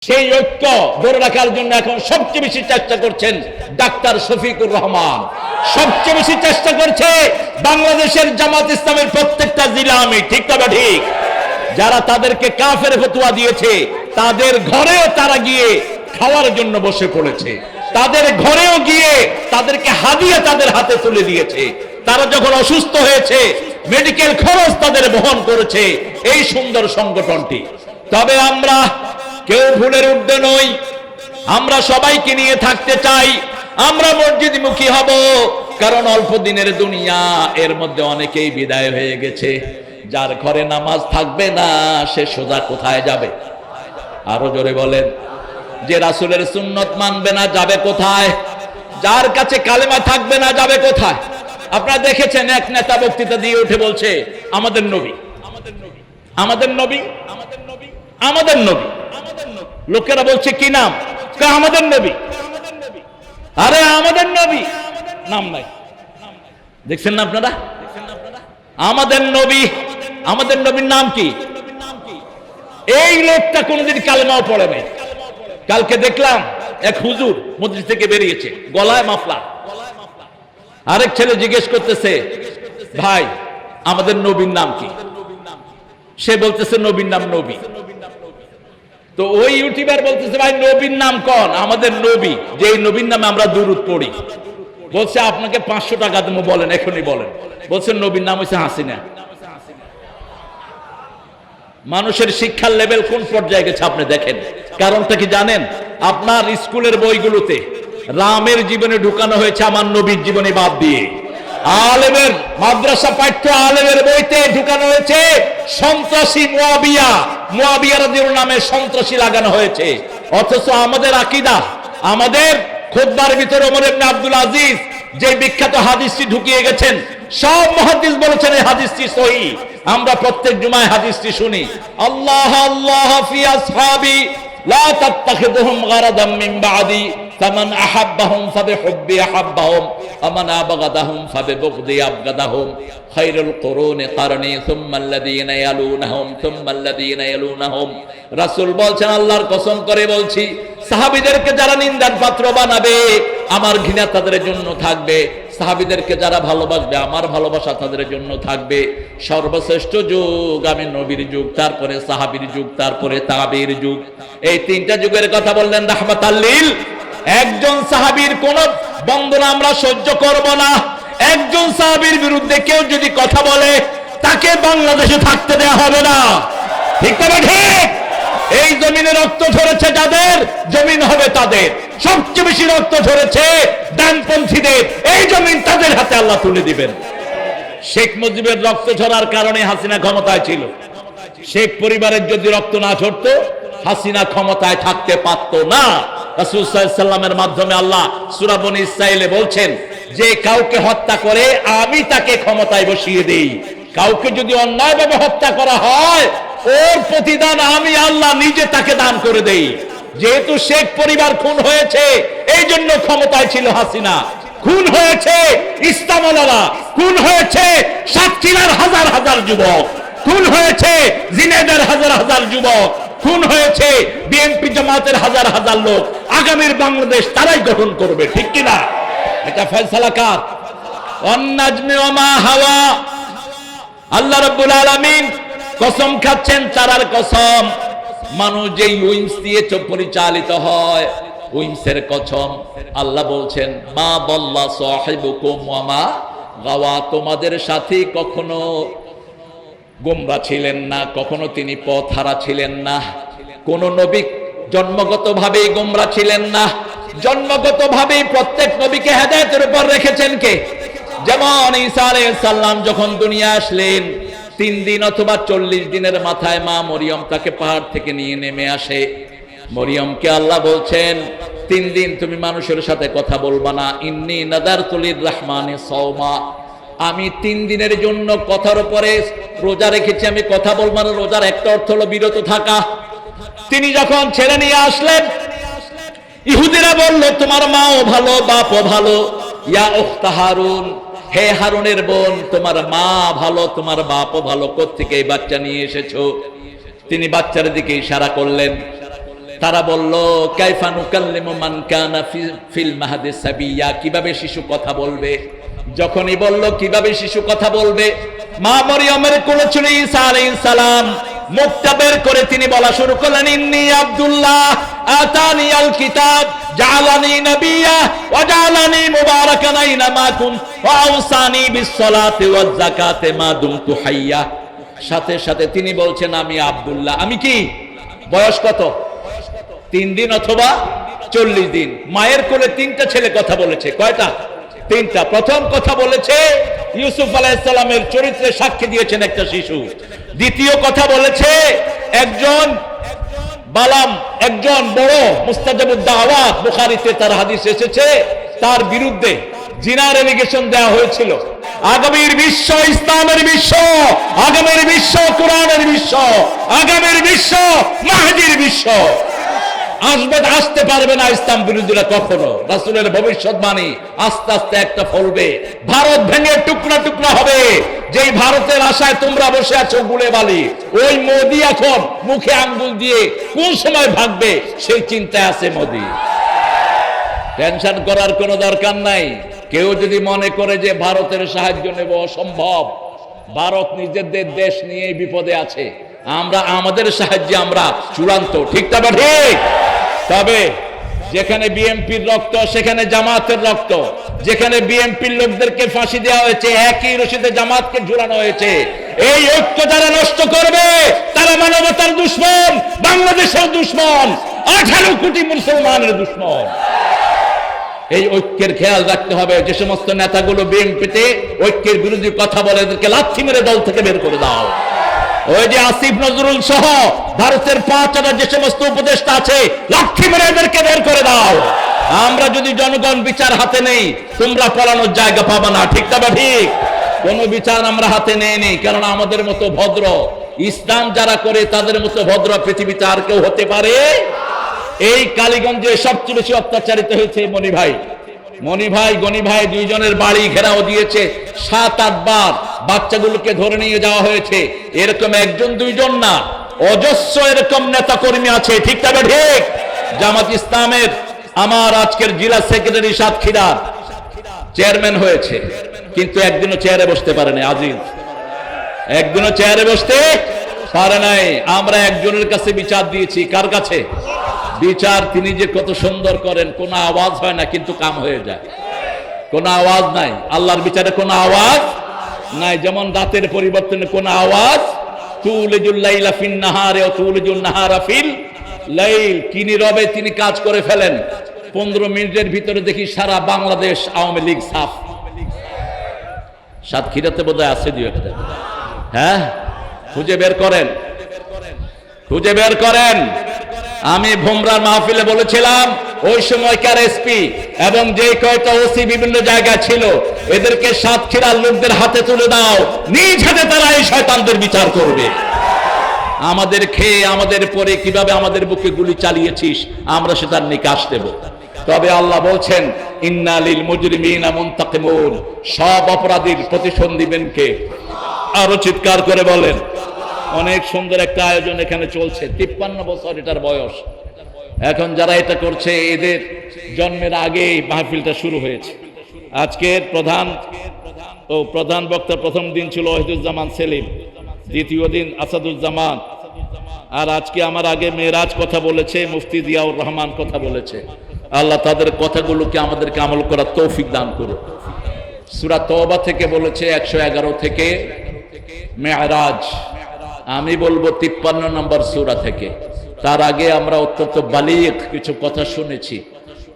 সেই ঐক্য ধরে রাখার জন্য এখন সবচেয়ে বেশি চেষ্টা করছেন ডাক্তার শফিকুর রহমান, সবচেয়ে বেশি চেষ্টা করছে বাংলাদেশের জামাত ইসলামের প্রত্যেকটা জেলা আমির, ঠিক না ঠিক? যারা তাদেরকে কাফের ফতোয়া দিয়েছে তাদের ঘরেও তারা গিয়ে খাওয়ার জন্য বসে পড়েছে, তাদের ঘরেও গিয়ে তাদেরকে হাদিয়া তাদের হাতে তুলে দিয়েছে। তারা যখন অসুস্থ হয়েছে মেডিকেল খরচ তাদের বহন করেছে এই সুন্দর সংগঠনটি। তবে আমরা কেউ ভুলের ঊর্ধ্বে নই, আমরা সবাইকে নিয়ে থাকতে চাই, আমরা মসজিদমুখী হব, কারণ অল্প দিনের দুনিয়া, এর মধ্যে অনেকেই বিদায় হয়ে গেছে। যার ঘরে নামাজ থাকবে না সে সোজা কোথায় যাবে? আরো জোরে বলেন। যে রাসূলের সুন্নত মানবে না যাবে কোথায়? যার কাছে কালেমা থাকবে না যাবে কোথায়? আপনারা দেখেছেন এক নেতা বক্তৃতা দিয়ে উঠে বলছে আমাদের নবী, আমাদের নবী, আমাদের নবী, আমাদের নবী। লোকেরা বলছে কি নাম? আমাদের নবী। আরে আমাদের নবী নাম নাই, দেখছেন না আপনারা? আমাদের নবী, আমাদের নবীর নাম কি? এই লোকটা কোনদিন কালেমাও পড়ে নাই। কালকে দেখলাম এক হুজুর মসজিদ থেকে বেরিয়েছে, গলায় মাফলার। আরেক ছেলে জিজ্ঞেস করতেছে ভাই আমাদের নবীর নাম কি? সে বলতেছে নবীর নাম নবী। তো ওই ইউটিউবার বলতেছে ভাই নবীর নাম কোন? আমাদের নবী, যে নবীর নামে আমরা দুরূদ পড়ি। বলছে আপনাকে 500 টাকা দেবো, বলেন এখনই বলেন। বলছে নবীর নাম হচ্ছে হাসিনা। মানুষের শিক্ষার লেভেল কোন পর্যায়ে গেছে আপনি দেখেন। কারণটা কি জানেন? আপনার স্কুলের বইগুলোতে রামের জীবনে ঢুকানো হয়েছে আমার নবীর জীবনী বাদ দিয়ে। আলেমের মাদ্রাসা পাঠ্য আলেমের বইতে ঢুকানো হয়েছে সন্ত্রাসী মুয়াবিয়া, মুয়াবিয়া রাদিয়াল্লাহু নামে সন্ত্রাসী লাগানো হয়েছে। অথচ আমাদের আকীদা, আমাদের খুতবার ভিতরে ওমর ইবনে আব্দুল আজিজ যে বিখ্যাত হাদিসটি ঢুকিয়ে গেছেন, সব মুহাদ্দিস বলেছেন এই হাদিসটি সহিহ। আমরা প্রত্যেক জুমায় হাদিসটি শুনি, আল্লাহ আল্লাহ ফি আসহাবি লা তাত্তাখিযুহুম গারাদাম মিন বাদি ফামান আহাব্বাহুম ফাবিহুব্বি আহাব্বাহুম ওয়ামান আবগাদাহুম ফাবিবুগদি আবগাদাহুম খায়রুল কুরুনি কারনি সুম্মা আল্লাযীনা ইয়ালুনাহুম সুম্মা আল্লাযীনা ইয়ালুনাহুম। রাসূল বলছেন আল্লাহর কসম করে বলছি, সাহাবীদেরকে যারা নিন্দার পাত্র বানাবে আমার ঘৃণা তাদের জন্য থাকবে, সাহাবীদেরকে যারা ভালোবাসবে আমার ভালোবাসা তাদের জন্য থাকবে। সর্বশ্রেষ্ঠ যুগ আমি নবীর যুগ, তারপরে সাহাবীর যুগ, তারপরে তাবেঈর যুগ। এই তিনটা যুগের কথা বললেন রাহমাতাল লিল। একজন সাহাবীর কোন বন্দনা আমরা সহ্য করব না। একজন সাহাবীর বিরুদ্ধে কেউ যদি কথা বলে তাকে বাংলাদেশে থাকতে দেয়া হবে না, ঠিক না ঠিক? এই জমিনে রক্ত ঝরেছে যাদের, জমিন হবে তাদের। সবচেয়ে বেশি রক্ত ঝরেছে ডানপন্থীদের, এই জমিন তাদের হাতে আল্লাহ তুলে দিবেন। শেখ মুজিবের রক্ত ঝরার কারণে হাসিনা ক্ষমতায় ছিল। শেখ পরিবারের যদি রক্ত না ঝরতো হাসিনা ক্ষমতায় থাকতে পারত না। রাসূল সাল্লাল্লাহু আলাইহি ওয়াসাল্লামের মাধ্যমে আল্লাহ সূরা বনী ইসরাঈলে বলছেন যে কাউকে হত্যা করে আমি তাকে ক্ষমতায় বসিয়ে দেই। কাউকে যদি অন্যায়ভাবে হত্যা করা হয় ওর প্রতিদান আমি আল্লাহ নিজে তাকে দান করে দেই। যেহেতু শেখ পরিবার খুন হয়েছে এই জন্য ক্ষমতায় ছিল হাসিনা। খুন হয়েছে ইসলামওয়ালারা, খুন হয়েছে সাতক্ষীরার হাজার হাজার যুবক, খুন হয়েছে জিনেদার হাজার হাজার যুবক, খুন হয়েছে বিএনপি জামাতের হাজার হাজার লোক। আগামীর বাংলাদেশ তারাই গঠন করবে, ঠিক কিনা? এটা ফয়সালা কার? ওয়ান নাজমি ওয়া মা হাওয়া। আল্লাহ রাব্বুল আলামিন কসম খাচ্ছেন, তারার কসম। মানুষ যে উইংস দিয়ে পরিচালিত হয়, উইংসের কসম। আল্লাহ বলছেন মা বাল্লা সাহিবুকুম ওয়া মা গাওয়া, তোমাদের সাথী কখনো গোমরা ছিলেন না, কখনো তিনি পথ হারা ছিলেন না। কোন নবী জন্মগতভাবেই গোমরা ছিলেন না। জন্মগতভাবেই প্রত্যেক নবীকে হেদায়েতের উপর রেখেছেন কে? যেমন ঈসা আলাইহিস সালাম যখন দুনিয়া আসলেন 3 দিন অথবা 40 দিনের মাথায় মা মরিয়ম তাকে পাহাড় থেকে নিয়ে নেমে আসে। মরিয়মকে আল্লাহ বলছেন 3 দিন তুমি মানুষের সাথে কথা বলবা না, ইন্নী নাযারতু লির-রাহমানি সাওমা, আমি 3 দিনের জন্য কথার উপরে রোজা রেখেছি, আমি কথা বলবো না। রোজার একটা অর্থ হলো বিরত থাকা। তিনি যখন ছেড়ে নিয়ে আসলেন ইহুদিরা বলল তোমার মাও ভালো বাপও ভালো, ইয়া উখতা হারুন, হে হারুনের বোন তোমার মা ভালো তোমার বাপও ভালো, কোত্থেকে এই বাচ্চা নিয়ে এসেছো? তিনি বাচ্চার দিকে ইশারা করলেন। তারা বলল কাইফা নুকাল্লিমু মান কানা ফিল মাহদি সাবিয়া, কিভাবে শিশু কথা বলবে? যখনই বলল কিভাবে শিশু কথা বলবে, মা মরিয়মের কোলে ছিল ঈসা আলাইহিস সালাম, মুখটা বের করে তিনি বলা শুরু করলেন, ইন্নী আব্দুল্লাহ আতানি আল কিতাব জাআলানি নাবিয়্যা ওয়া জাআলানি মুবারাকান আইনামা কুনতু ওয়া আওসানি বিস সালাতি ওয়াজ যাকাতি মা দুমতু হাইয়্যা। সাথে সাথে তিনি বলছেন আমি আব্দুল্লাহ। আমি কি, বয়স কত? 3 দিন অথবা 40 দিন। মায়ের কোলে 3টা ছেলে কথা বলেছে। কয়টা? 3টা। প্রথম কথা বলেছে ইউসুফ আলাইহিস সালামের চরিত্রে সাক্ষী দিয়েছেন একটা শিশু। দ্বিতীয় কথা বলেছে একজন বালাম, একজন বড় মুস্তাজাবুদ দাওয়াত, বুখারীতে তার হাদিস এসেছে, তার বিরুদ্ধে জিনার এলিগেশন দেওয়া হয়েছিল। আগামীর বিশ্ব ইসলামের বিশ্ব, আগামীর বিশ্ব কোরআনের বিশ্ব, আগামীর বিশ্ব মাহদীর বিশ্ব। আসতে পারবে না ইসলাম বিরোধীরা কখনো। রাসূলের ভবিষ্যৎবাণী আস্তে আস্তে একটা ফলবে, ভারত ভেঙে টুকরা টুকরা হবে। যেই ভারতের আশায় তোমরা বসে আছো গুলে বালি, ওই মোদি এখন মুখে আঙ্গুল দিয়ে কোন সময় ভাগবে সেই চিন্তায় আছে মোদি। টেনশন করার কোনো দরকার নাই। কেউ যদি মনে করে যে ভারতের সাহায্য নেব, অসম্ভব। ভারত নিজেদের দেশ নিয়ে বিপদে আছে, আমরা আমাদের সাহায্যে আমরা চূড়ান্ত। ঠিক না ঠিক? তবে যেখানে বিএনপির রক্ত সেখানে জামাতের রক্ত, যেখানে বিএনপির লোকদেরকে ফাঁসি দেওয়া হয়েছে একই রশিদে জামাতকে ঝুলানো হয়েছে। এই ঐক্য যারা নষ্ট করবে তারা মানবতার দুশমন, বাংলাদেশের দুশমন, 18 কোটি মুসলমানের দুশমন। এই ঐক্যের খেয়াল রাখতে হবে। যে সমস্ত নেতাগুলো বিএনপিতে ঐক্যের বিরোধী কথা বলে এদেরকে লাথি মেরে দল থেকে বের করে দাও। ওই যে আসিফ নজরুল সহ ভারতের 5 যে সমস্ত উপদেষ্টা আছে লাথি মেরে এদেরকে বের করে দাও। আমরা যদি জনগণ বিচার হাতে নেই, তোমরা পলানোর জায়গা পাবে না। ঠিক না ঠিক? কোন বিচার আমরা হাতে নেই, কারণ আমাদের মতো ভদ্র, ইসলাম যারা করে তাদের মতো ভদ্র পৃথিবীতে আর কেউ হতে পারে। এই কালীগঞ্জে সবচেয়ে বেশি অত্যাচারিত হয়েছে মনি ভাই গনি ভাই, দুইজনের বাড়ি ঘেরাও দিয়েছে। 7-8 বার বাচ্চাগুলোকে ধরে নিয়ে যাওয়া হয়েছে। এরকম একজন দুইজন না, অজস্র এরকম নেতা কর্মী আছে। ঠিক তবে ঠিক? জামাত ইসলামের আমার আজকের জেলা সেক্রেটারি সাতক্ষীরার চেয়ারম্যান হয়েছে, কিন্তু একদিনও চেয়ারে বসতে পারে নাই। আজিজ একদিনও চেয়ারে বসতে পারে নাই। আমরা একজনের কাছে বিচার দিয়েছি। কার কাছে বিচার? তিনি যে কত সুন্দর করেন, কোনো আওয়াজ হয় না কিন্তু কাম হয়ে যায়। কোনো আওয়াজ নাই। আল্লাহর বিচারে কোনো আওয়াজ নাই। যেমন রাতের পরিবর্তনে কোনো আওয়াজ। তুলিজুল লাইলা ফিন নাহারে ওয়া তুলিজুল নাহারা ফিল লাইল। কি নীরবে তিনি কাজ করে ফেলেন। 15 মিনিটের ভিতরে দেখি সারা বাংলাদেশ আওয়ামী লীগ সাফ। সাতক্ষীরাতে বোধহয় আছে 2-1টা। হ্যাঁ, খুঁজে বের করেন, খুঁজে বের করেন। আমি ভোমরার মাহফিলে বলেছিলাম ওই সময়কার এসপি এবং যে কয়টা ওসি বিভিন্ন জায়গায় ছিল, এদেরকে সাতক্ষীরার লোকদের হাতে তুলে দাও, নিজ হাতে তারা এই শয়তানদের বিচার করবে। আমাদের খেয়ে আমাদের পরে কিভাবে আমাদের বুকে গুলি চালিয়েছিস, আমরা সেটার নিকাশ দেব। তবে আল্লাহ বলছেন ইন্না লিল মুজরিমিনা মুনতাকিমুন, সব অপরাধীর প্রতিশোধ দিবেন কে? আরো চিৎকার করে বলেন। অনেক সুন্দর একটা আয়োজন এখানে চলছে। 53 বছর এটার বয়স। এখন যারা এটা করছে এদের জন্মের আগে মাহফিলটা শুরু হয়েছে। আজকের প্রধান বক্তা প্রথম দিন ছিল ওয়াহিদুজ্জামান সেলিম, দ্বিতীয় দিন আসাদুজ্জামান, আর আজকে আমার আগে মেরাজ কথা বলেছে, মুফতি জিয়াউর রহমান কথা বলেছে। আল্লাহ তাদের কথাগুলোকে আমাদেরকে আমল করার তৌফিক দান করুন। সূরা তওবা থেকে বলেছে 111 থেকে মেরাজ। আমি বলবো 53 নম্বর সূরা থেকে। তার আগে আমরা অত্যন্ত বালিগ কিছু কথা শুনেছি।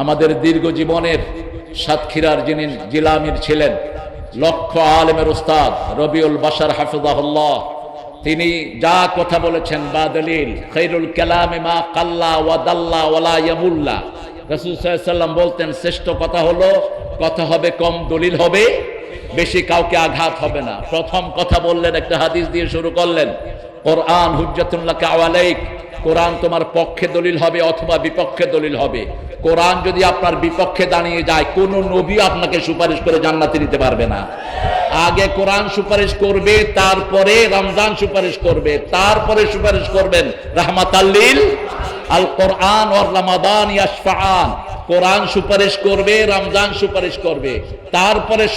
আমাদের দীর্ঘ জীবনের সাতক্ষীরার যিনি জেলা আমির ছিলেন, লক্ষ আলেমের উস্তাদ রবিউল বাশার হাফিজাহুল্লাহ, তিনি যা কথা বলেছেন বা দলিল খায়রুল কালামে মা কাল্লা ওয়া দাল্লা ওয়ালা ইয়ামুল্লা। রাসূল সাল্লাল্লাহু আলাইহি ওয়াসাল্লাম বলতেন শ্রেষ্ঠ কথা হলো কথা হবে কম, দলিল হবে বেশি, কাউকে আঘাত হবে না। প্রথম কথা বললেন, একটা হাদিস দিয়ে শুরু করলেন, কোরআন হুজ্জাতুন লাকা ওয়া আলাইক, কোরআন তোমার পক্ষে দলিল হবে অথবা বিপক্ষে দলিল হবে। কোরআন যদি আপনার বিপক্ষে দাঁড়িয়ে যায়, কোন নবী আপনাকে সুপারিশ করে জান্নাতে নিতে পারবে না। আগে কোরআন সুপারিশ করবে, তারপরে রমজান সুপারিশ করবে, তারপরে সুপারিশ করবেন রাহমাতাল লিল আল কোরআন ওয়ার রমাদান ইয়াশফাআন। কোরআন সুপারিশ করবে, রমজান সুপারিশ করবে, তারপরে